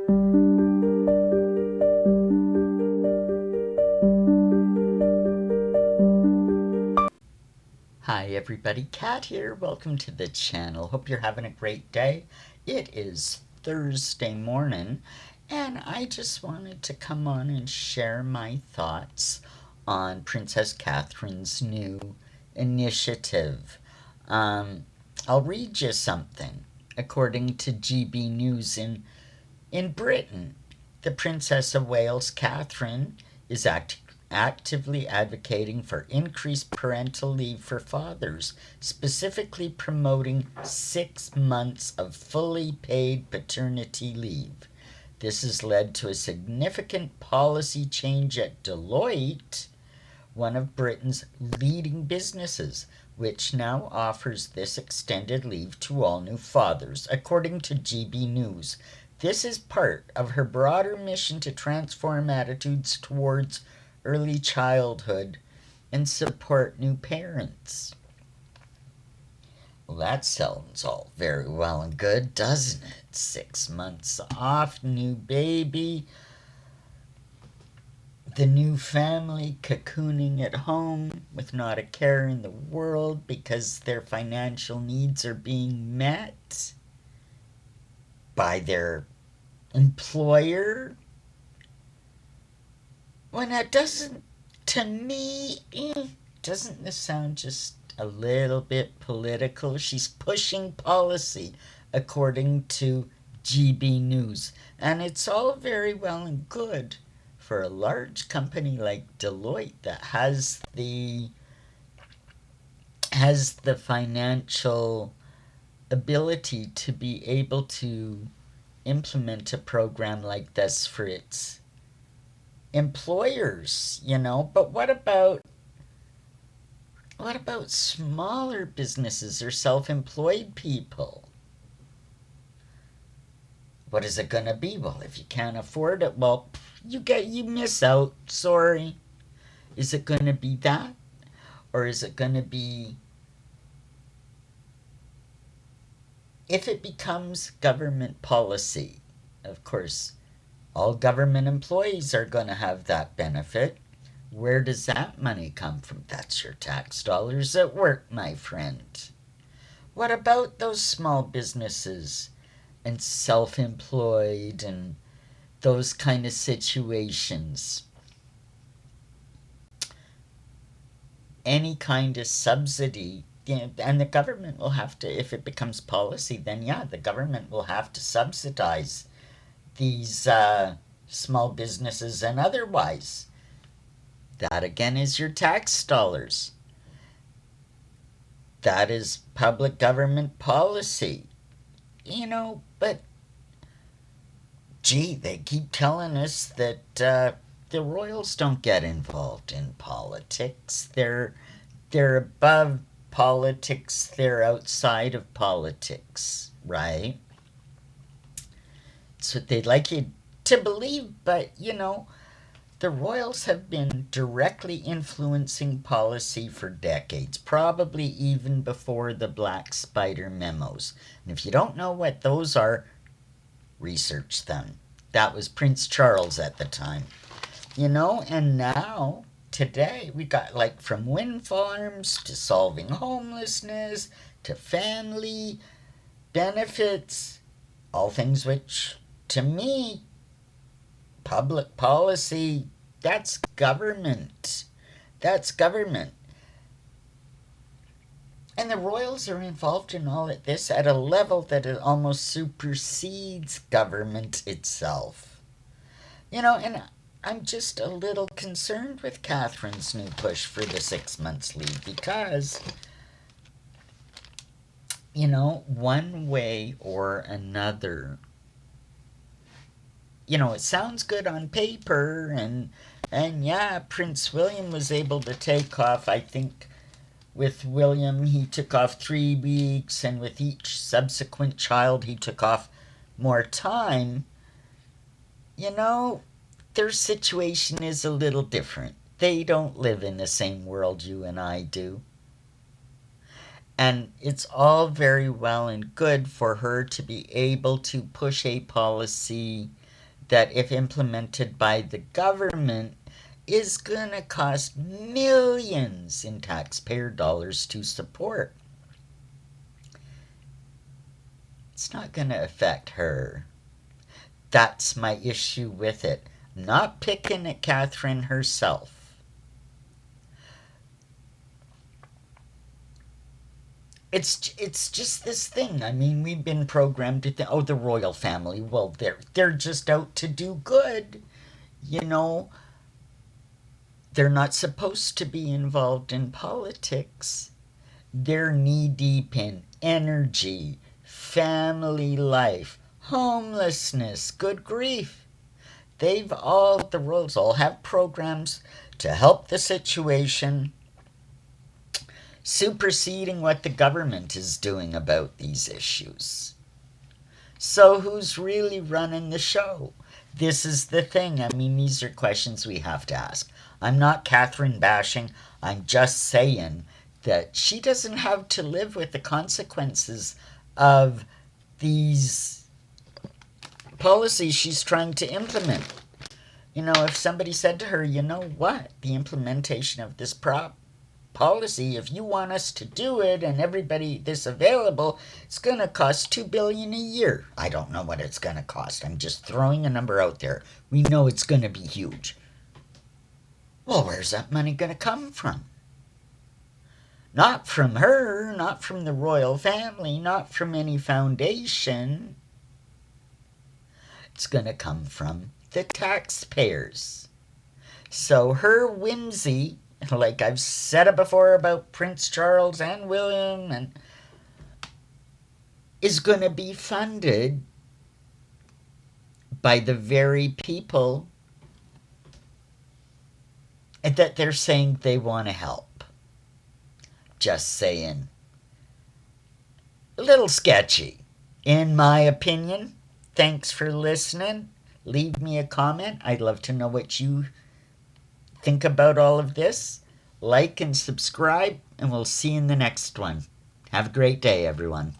Hi everybody, Kat here. Welcome to the channel. Hope you're having a great day. It is Thursday morning, and I just wanted to come on and share my thoughts on Princess Catherine's new initiative. I'll read you something. According to GB News in Britain, the Princess of Wales, Catherine, is actively advocating for increased parental leave for fathers, specifically promoting 6 months of fully paid paternity leave. This has led to a significant policy change at Deloitte, one of Britain's leading businesses, which now offers this extended leave to all new fathers, according to GB News. This is part of her broader mission to transform attitudes towards early childhood and support new parents. Well, that sounds all very well and good, doesn't it? 6 months off, new baby, the new family cocooning at home with not a care in the world because their financial needs are being met by their employer. Well, that doesn't, to me, doesn't this sound just a little bit political? She's pushing policy, according to GB News. And it's all very well and good for a large company like Deloitte that has the financial ability to be able to implement a program like this for its employers, but what about smaller businesses or self-employed people? What is it going to be? Well, if you can't afford it, well, you miss out. Sorry. Is it going to be that? Or is it going to be, if it becomes government policy, of course, all government employees are going to have that benefit. Where does that money come from? That's your tax dollars at work, my friend. What about those small businesses and self-employed and those kind of situations? Any kind of subsidy, and the government will have to, if it becomes policy, then yeah, the government will have to subsidize these small businesses and otherwise. That again is your tax dollars. That is public government policy. But gee, they keep telling us that the royals don't get involved in politics. They're above politics. They're outside of politics, right? That's what they'd like you to believe, but the royals have been directly influencing policy for decades, probably even before the Black Spider memos. And if you don't know what those are, research them. That was Prince Charles at the time. And now, today, we got from wind farms to solving homelessness to family benefits, all things which, to me, public policy, that's government. That's government. And the royals are involved in all of this at a level that it almost supersedes government itself. And I'm just a little concerned with Catherine's new push for the 6 months leave because, one way or another, it sounds good on paper, and yeah, Prince William was able to take off, I think, with William, he took off 3 weeks, and with each subsequent child, he took off more time. Their situation is a little different. They don't live in the same world you and I do. And it's all very well and good for her to be able to push a policy that, if implemented by the government, is going to cost millions in taxpayer dollars to support. It's not going to affect her. That's my issue with it. I'm not picking at Catherine herself. It's just this thing. I mean, we've been programmed to think, oh, the royal family, well, they're just out to do good. You know, they're not supposed to be involved in politics. They're knee deep in energy, family life, homelessness, good grief. The royals all have programs to help the situation, superseding what the government is doing about these issues. So who's really running the show? This is the thing. I mean, these are questions we have to ask. I'm not Catherine bashing. I'm just saying that she doesn't have to live with the consequences of these policies she's trying to implement. You know, if somebody said to her, you know what, the implementation of this policy, if you want us to do it and everybody this available, it's going to cost $2 billion a year. I don't know what it's going to cost. I'm just throwing a number out there. We know it's going to be huge. Well, where's that money going to come from? Not from her, not from the royal family, not from any foundation. It's going to come from the taxpayers. So her whimsy, like I've said it before about Prince Charles and William, is going to be funded by the very people that they're saying they want to help. Just saying. A little sketchy, in my opinion. Thanks for listening. Leave me a comment. I'd love to know what you think about all of this. Like and subscribe, and we'll see you in the next one. Have a great day, everyone.